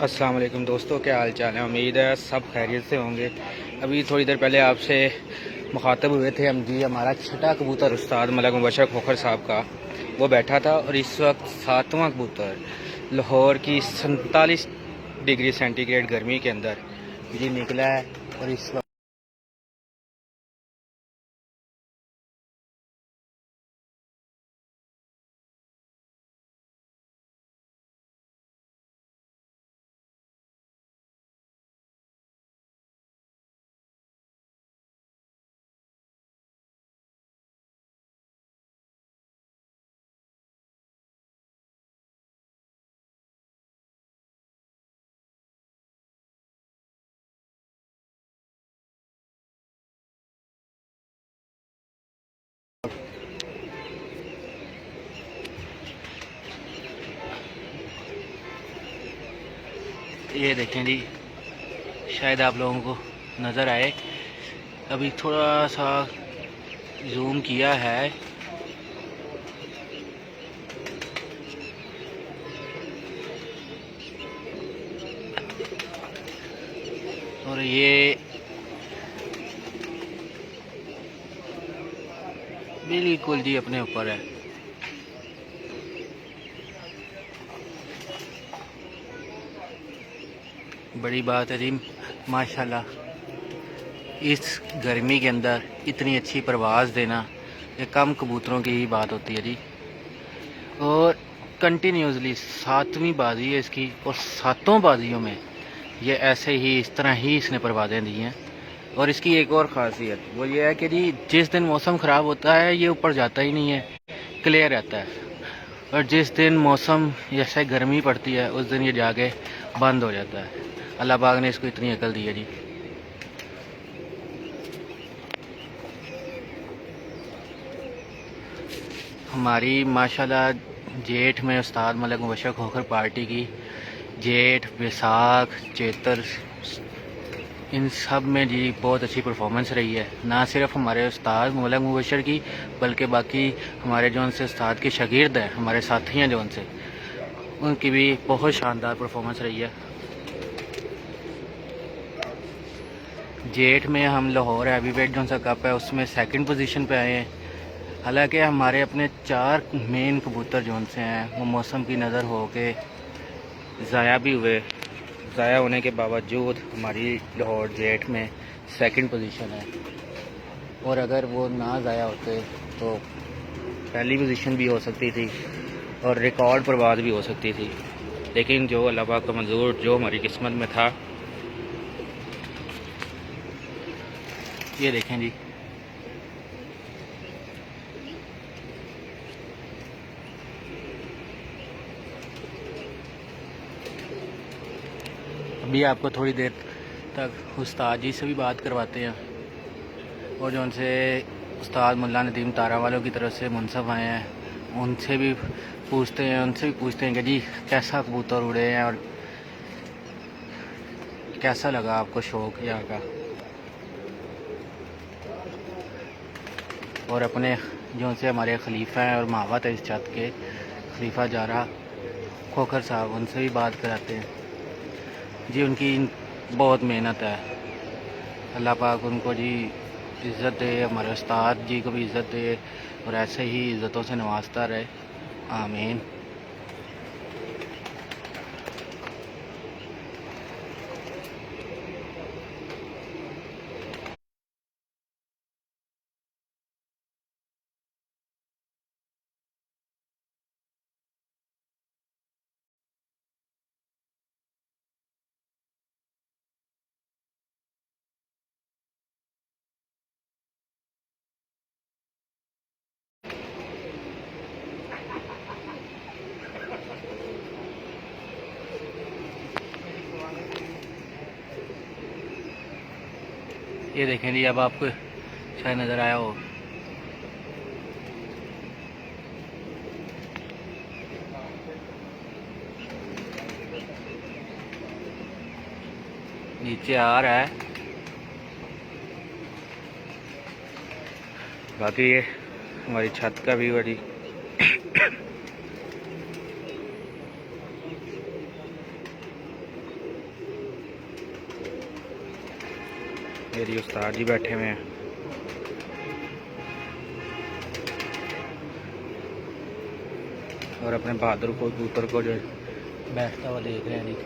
अस्सलाम वालेकुम दोस्तों, क्या हाल चाल है। उम्मीद है सब खैरियत से होंगे। अभी थोड़ी देर पहले आपसे मुखातब हुए थे हम जी। हमारा छठा कबूतर उस्ताद मलिक मुबशर खोखर साहब का वो बैठा था और इस वक्त 7वां कबूतर लाहौर की 47 डिग्री सेंटीग्रेड गर्मी के अंदर जी निकला है। और इस वक्त ये देखें जी, शायद आप लोगों को नज़र आए। अभी थोड़ा सा जूम किया है। और ये बिल्कुल जी अपने ऊपर है। बड़ी बात है जी, माशाल्लाह। इस गर्मी के अंदर इतनी अच्छी परवाज़ देना ये कम कबूतरों की ही बात होती है जी। और कंटिन्यूसली 7वीं बाजी है इसकी, और 7 बाजियों में ये ऐसे ही इस तरह ही इसने परवाज़ें दी हैं। और इसकी एक और ख़ासियत वो ये है कि जी जिस दिन मौसम ख़राब होता है ये ऊपर जाता ही नहीं है, क्लियर रहता है। और जिस दिन मौसम जैसे गर्मी पड़ती है उस दिन ये जाके बंद हो जाता है। अल्लाह पाक ने इसको इतनी अकल दी है जी। हमारी माशाल्लाह जेठ में उस्ताद मलिक मुबशर खोखर पार्टी की जेठ, बैसाख, चैतर, इन सब में जी बहुत अच्छी परफॉर्मेंस रही है। ना सिर्फ हमारे उस्ताद मलिक मुबशर की बल्कि बाकी हमारे जो उनसे उस्ताद के शागिर्द हैं, हमारे साथी हैं जो उनसे, उनकी भी बहुत शानदार परफॉर्मेंस रही है। जेठ में हम लाहौर हैवीवेट जो सा कप है उसमें सेकंड पोजीशन पे आए हैं। हालांकि हमारे अपने 4 मेन कबूतर जो से हैं वो मौसम की नज़र हो के ज़ाया भी हुए। ज़ाया होने के बावजूद हमारी लाहौर जेठ में सेकंड पोजीशन है। और अगर वो ना ज़ाया होते तो पहली पोजीशन भी हो सकती थी और रिकॉर्ड परवाज़ भी हो सकती थी। लेकिन जो अल्लाह पाक का मंजूर, जो हमारी किस्मत में था। ये देखें जी, अभी आपको थोड़ी देर तक उस्ताद जी से भी बात करवाते हैं। और जो उनसे उस्ताद मुल्ला नदीम तारा वालों की तरफ से मुनसब आए हैं उनसे भी पूछते हैं कि जी कैसा कबूतर उड़े हैं और कैसा लगा आपको शौक़ यहाँ का। और अपने जो उनसे हमारे खलीफा हैं और मावत है इस छत के, खलीफा जारा खोखर साहब, उनसे भी बात कराते हैं जी। उनकी बहुत मेहनत है। अल्लाह पाक उनको जी इज़्ज़त दे, हमारे उस्ताद जी को भी इज़्ज़त दे और ऐसे ही इज़्ज़तों से नवाजता रहे। आमीन। ये देखें जी, अब आपको शायद नज़र आया हो, नीचे आ रहा है। बाकी ये हमारी छत का व्यू है जी। मेरी उस्ताद जी बैठे हुए हैं और अपने बहादुर को कबूतर को जो बैठता हुआ देख रहे हैं जी।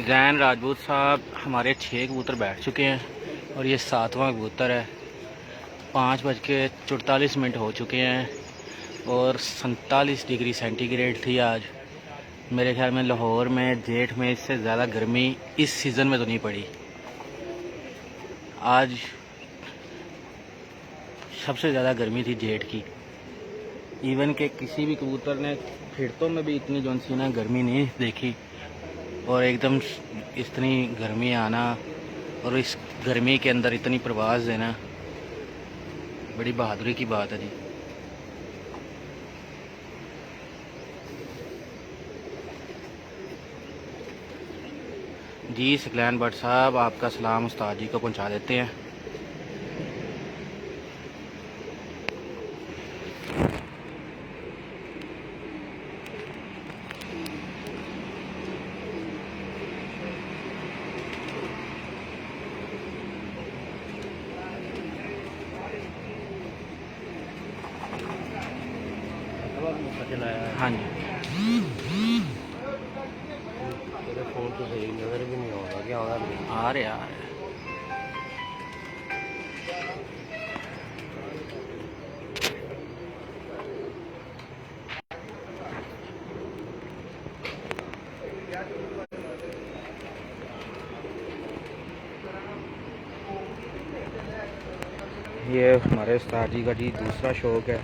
जैन राजपूत साहब हमारे 6 कबूतर बैठ चुके हैं और ये 7वां कबूतर है। 5:44 हो चुके हैं और 47 डिग्री सेंटीग्रेड थी आज। मेरे ख्याल में लाहौर में जेठ में इससे ज़्यादा गर्मी इस सीज़न में तो नहीं पड़ी। आज सबसे ज़्यादा गर्मी थी जेठ की। इवन के किसी भी कबूतर ने फिरतों में भी इतनी जो सी ना गर्मी नहीं देखी और एकदम इतनी गर्मी आना और इस गर्मी के अंदर इतनी प्रवास देना बड़ी बहादुरी की बात है जी। जी सकलैन भट्ट साहब आपका सलाम उस्ताद जी को पहुंचा देते हैं। हाँ जी तेरे फोन तो सही नजर भी नहीं होगा क्या होगा आ रहे आ रहे। ये हमारे उस्ताद जी का जी दूसरा शौक है।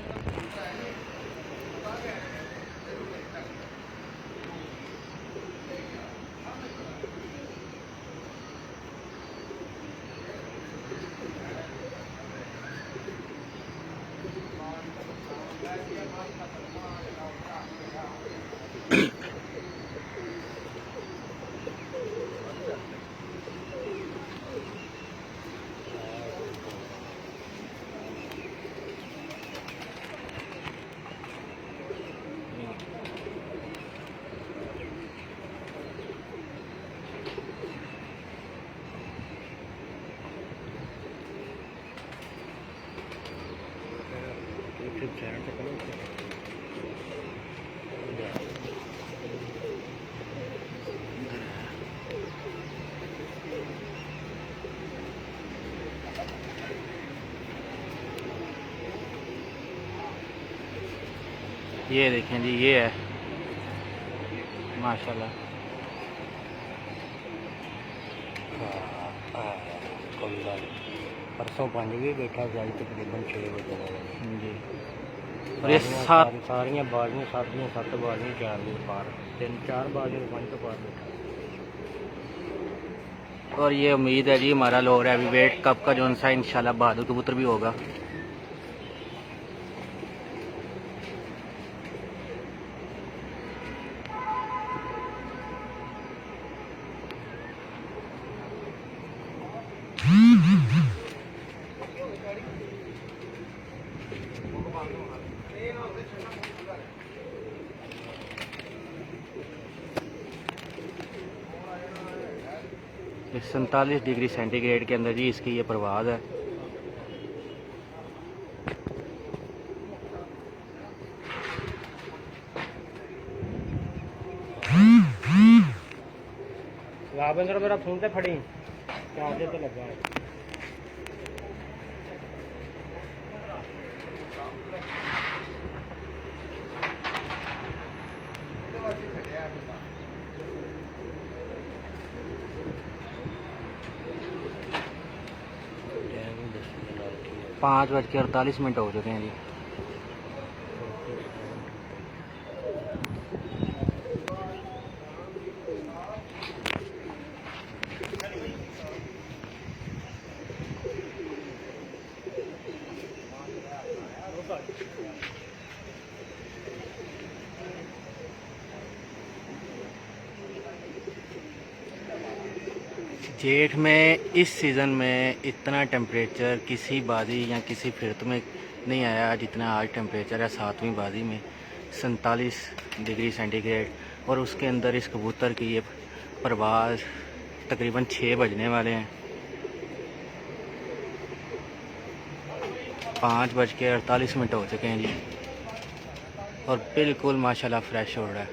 ये देखें जी ये है माशाल्लाह। परसों 5 बजे बैठा जाए तकरीबन 6 बजे जी। और ये सारियाँ बाजियाँ 7 बाजियाँ 4 बजे पार 3-4 बाजियाँ 5 तो पार बैठा। और ये उम्मीद है जी हमारा लाहौर हैवी वेट कप का जो सा इंशाल्लाह बहादुर कबूतर भी होगा। ये 47 डिग्री सेंटीग्रेड के अंदर जी इसकी ये परवाज़ है। लाभेंद्र मेरा फोन से फड़ी चार्जर तो लगा है। 5:48 हो चुके हैं जी। जेठ में इस सीज़न में इतना टेम्परेचर किसी बाजी या किसी फिरत में नहीं आया जितना आज टेम्परेचर है 7वीं बाजी में 47 डिग्री सेंटीग्रेड। और उसके अंदर इस कबूतर की ये परवाज़ तकरीबन 6 बजने वाले हैं। 5:48 हो चुके हैं जी और बिल्कुल माशाल्लाह फ्रेश हो रहा है।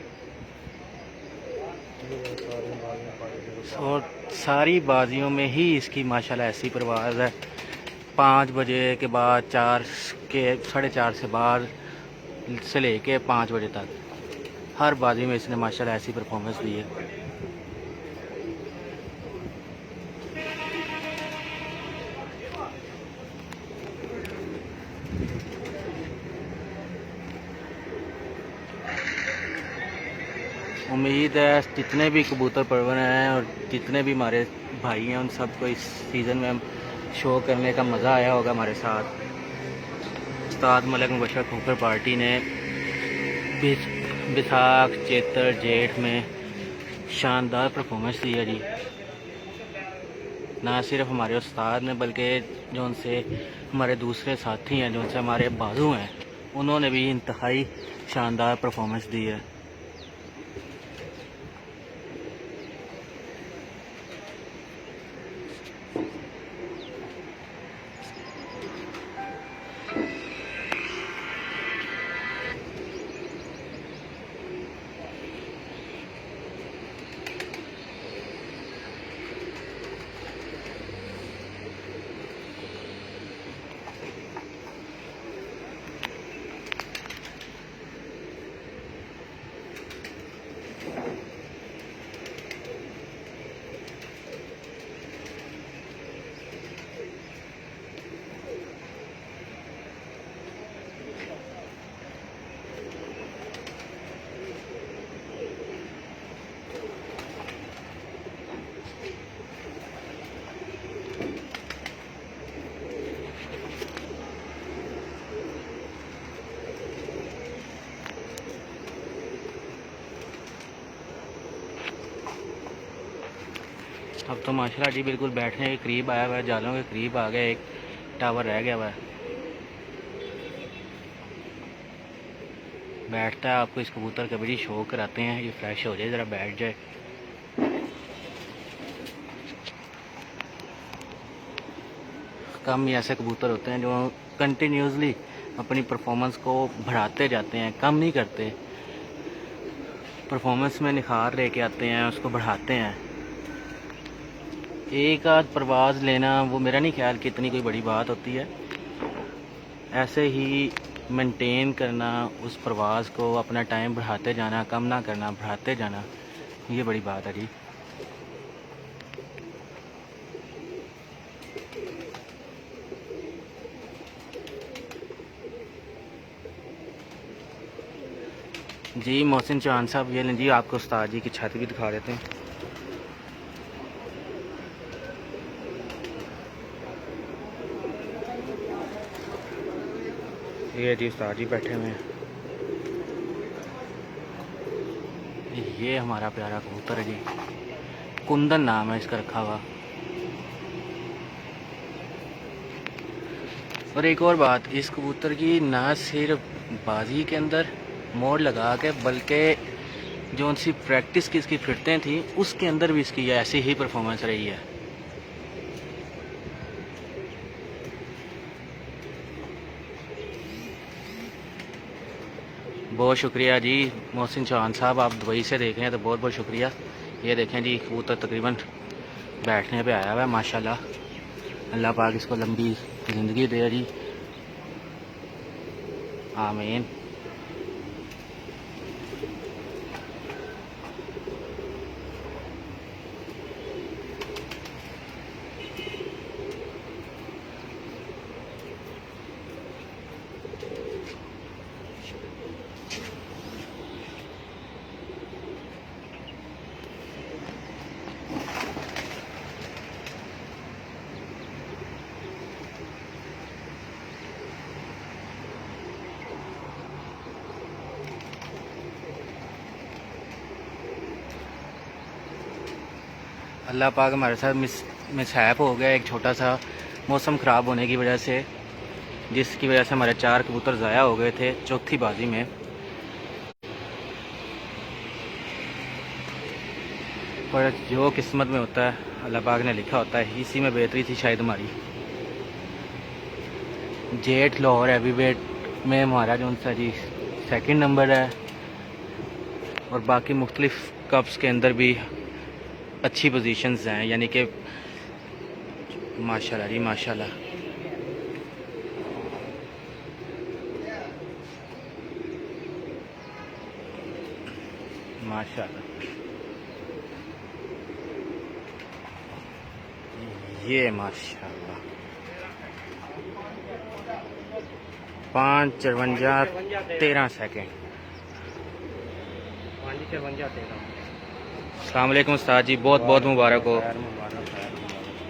और सारी बाजियों में ही इसकी माशाल्लाह ऐसी परवाज़ है। 5 बजे के बाद 4:30 से बाद से लेके 5 बजे तक हर बाजी में इसने माशाल्लाह ऐसी परफॉर्मेंस दी है। उम्मीद है जितने भी कबूतर परवर हैं और जितने भी हमारे भाई हैं उन सबको इस सीज़न में शो करने का मज़ा आया होगा हमारे साथ। उस्ताद मलिक मुबशर खोखर पार्टी ने बैसाख चैत्र जेठ में शानदार परफॉर्मेंस दी है जी। ना सिर्फ हमारे उस्ताद ने बल्कि जो उनसे हमारे दूसरे साथी हैं, जो उनसे हमारे बाजू हैं, उन्होंने भी इंतहाई शानदार परफॉर्मेंस दी है। अब तो माशाल्लाह जी बिल्कुल बैठने के करीब आया हुआ है, जालों के करीब आ गया। एक टावर रह गया हुआ है। बैठता है, आपको इस कबूतर का बड़ी शौक कराते हैं। ये फ्रेश हो जाए, ज़रा बैठ जाए। कम ही ऐसे कबूतर होते हैं जो कंटिन्यूसली अपनी परफॉर्मेंस को बढ़ाते जाते हैं, कम नहीं करते। परफॉर्मेंस में निखार लेके आते हैं, उसको बढ़ाते हैं। एक आध परवाज़ लेना वो मेरा नहीं ख्याल कि इतनी कोई बड़ी बात होती है। ऐसे ही मेंटेन करना, उस परवाज़ को अपना टाइम बढ़ाते जाना, कम ना करना, बढ़ाते जाना, ये बड़ी बात है जी। जी मोहसिन चौहान साहब, ये लें जी, आपको उस्ताद जी की छत भी दिखा देते हैं। ये जी उस्ताद जी बैठे हुए हैं। ये हमारा प्यारा कबूतर है जी, कुंदन नाम है इसका रखा हुआ। और एक और बात, इस कबूतर की ना सिर्फ बाजी के अंदर मोड़ लगा के, बल्कि जो उनकी प्रैक्टिस की इसकी फिरतें थी उसके अंदर भी इसकी ऐसी ही परफॉर्मेंस रही है। बहुत शुक्रिया जी मोहसिन चौहान साहब, आप दुबई से देख रहे हैं तो बहुत बहुत शुक्रिया। ये देखें जी, कबूतर तकरीबन बैठने पे आया हुआ है माशाल्लाह। अल्लाह पाक इसको लंबी ज़िंदगी दे जी, आमीन। अल्लाह पाक हमारे साथ मिसहैप हो गया एक छोटा सा, मौसम ख़राब होने की वजह से, जिसकी वजह से हमारे 4 कबूतर ज़ाया हो गए थे चौथी बाजी में। पर जो किस्मत में होता है अल्लाह पाक ने लिखा होता है, इसी में बेहतरी थी शायद हमारी। जेट लाहौर हैवी वेट में हमारा जो सा जी 2nd नंबर है, और बाकी मुख्तलिफ कप्स के अंदर भी अच्छी पोजीशंस हैं, यानी कि माशाल्लाह जी माशाल्लाह। माशाल्लाह ये माशाल्लाह 5:54 13 सेकेंड। 5:54 अस्सलाम वालेकुम उस्ताद जी, बहुत बहुत मुबारक हो।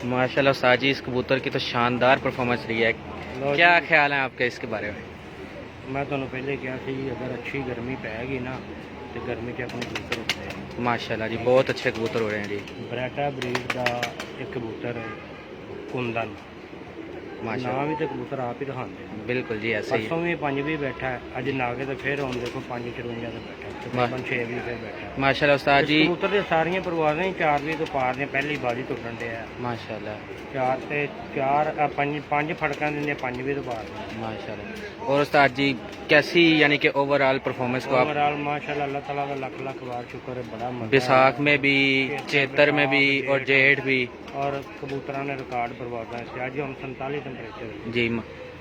माशाल्लाह उस्ताद जी, इस कबूतर की तो शानदार परफॉर्मेंस रही है, क्या ख्याल है आपके इसके बारे में? मैं तो पहले क्या थी, अगर अच्छी गर्मी पैगी ना तो गर्मी च अपने कबूतर होते हैं। माशाल्लाह जी, बहुत अच्छे कबूतर हो रहे हैं जी। बरेटा ब्रीड का एक कबूतर है कुंदन, माशाल्लाह नाम भी तो कबूतर आप ही दिखाते हैं। बिल्कुल जी, ऐसे ही परसों भी 5 भी बैठा है, अज नागे तो फिर हम देखो 5:54 से बैठा है, तकरीबन 6 भी फिर बैठा है। माशाल्लाह उस्ताद जी, कबूतर दी सारियां परवाज़ें 4 भी तो पार ने, पहली बाजी टुटन दे है। माशाल्लाह 4 ते 4 5 फड़कां दिंदे, 5 भी तो पार ने। माशाल्लाह। और उस्ताद जी कैसी यानी कि ओवरऑल परफॉर्मेंस को आप ओवरऑल माशाल्लाह अल्लाह ताला का लाख लाख बार शुक्र है, बड़ा मजा बैसाख में भी, चेतर में भी और जेठ भी और कबूतरा ने रिकॉर्ड परवाज़ा है। अज हम 47 टेम्परेचर जी।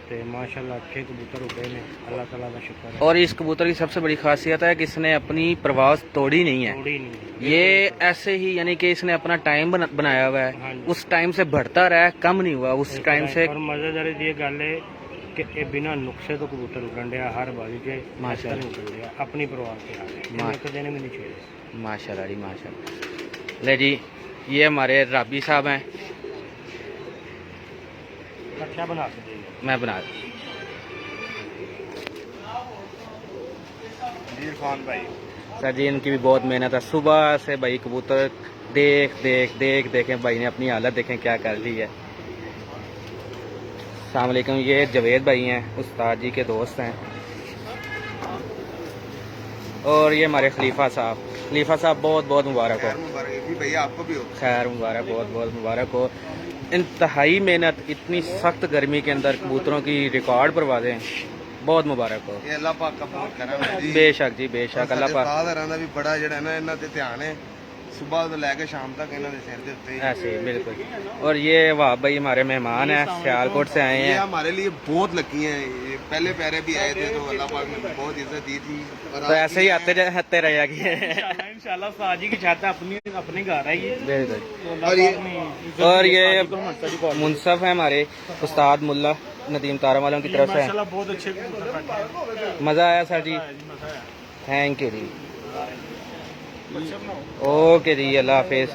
तो माशाल्लाह अच्छे कबूतर उड़े ने, अल्लाह ताला का शुक्र है। और इस कबूतर की सबसे बड़ी खासियत है कि इसने अपनी परवाज़ तोड़ी नहीं है, थोड़ी नहीं ये ऐसे ही यानी कि इसने अपना टाइम बनाया हुआ हाँ है, जी। उस टाइम से बढ़ता रहा है, कम नहीं हुआ उस टाइम से। और मजेदार ये गल है कि ये बिना नुक्से तो कबूतर उड़न दिया, हर बाजी के माशाल्लाह उड़न दिया, अपनी परवाह से आ गए, एक दिन भी नहीं छेड़े। माशाल्लाह जी माशाल्लाह। ले जी, ये हमारे राबी साहब हैं, अच्छा बना के देंगे। मैं बना इरफान भाई सर जी, इनकी भी बहुत मेहनत है, सुबह से भाई कबूतर देखें भाई ने अपनी हालत देखें क्या कर ली है। अस्सलाम वालेकुम, ये जवेद भाई हैं, उस्ताद जी के दोस्त हैं। और ये हमारे खलीफा साहब बहुत बहुत मुबारक हो। भैया आपको भी हो खैर मुबारक, बहुत बहुत मुबारक हो। इंतहाई मेहनत, इतनी सख्त गर्मी के अंदर कबूतरों की रिकॉर्ड परवाज़ें, बहुत मुबारक हो। ये अल्लाह पाक का बहुत करम है जी। बेशक जी बेशक, अल्लाह पाक ਦਾ ਵੀ ਬੜਾ ਜਿਹੜਾ ਨਾ ਇਹਨਾਂ ਤੇ ਧਿਆਨ ਹੈ, सुबह तो लेके शाम तक इन्होंने सिर के उत्ते ऐसे ही बिल्कुल। और ये वाह भाई हमारे मेहमान हैं, सियालकोट से आए ये हैं। हमारे लिए बहुत लकी हैं, ये पहले पैरे भी आए थे तो अल्लाह पाक ने बहुत इज्जत दी थी। और तो ऐसे ही आते रहे कि इंशाल्लाह साजी की छाता अपनी घर है ये। बिल्कुल। और और ये मुनसफ है हमारे उस्ताद मुल्ला नदीम तारा वालों की तरफ से। माशाल्लाह बहुत अच्छे मज़ा आया सर जी, थैंक यू जी। ओके जी, अल्लाह हाफिज़।